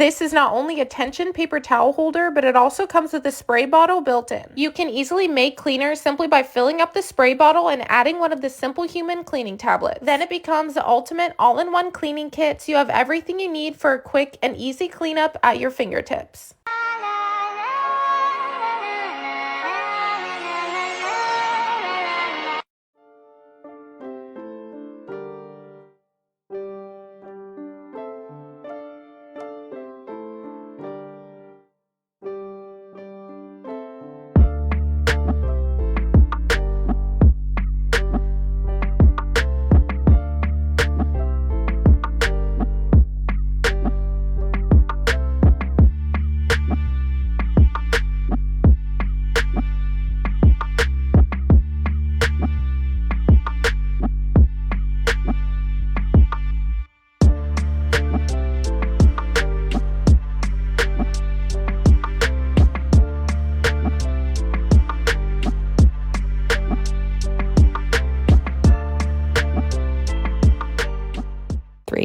This is not only a tension paper towel holder, but it also comes with a spray bottle built in. You can easily make cleaner simply by filling up the spray bottle and adding one of the Simple Human cleaning tablets. Then it becomes the ultimate all-in-one cleaning kit, so you have everything you need for a quick and easy cleanup at your fingertips.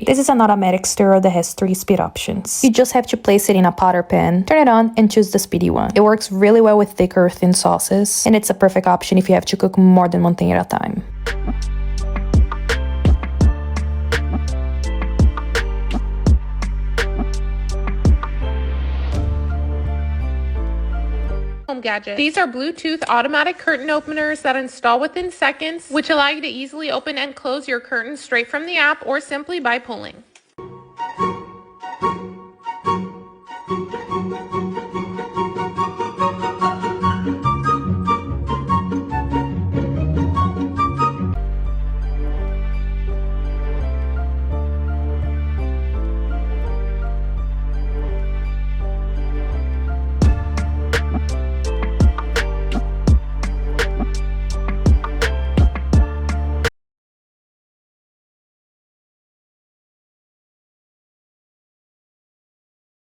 This is an automatic stirrer that has 3 speed options. You just have to place it in a pot or pan, turn it on, and choose the speedy one. It works really well with thicker or thin sauces, and it's a perfect option if you have to cook more than one thing at a time. Home gadget. These are Bluetooth automatic curtain openers that install within seconds, which allow you to easily open and close your curtains straight from the app or simply by pulling.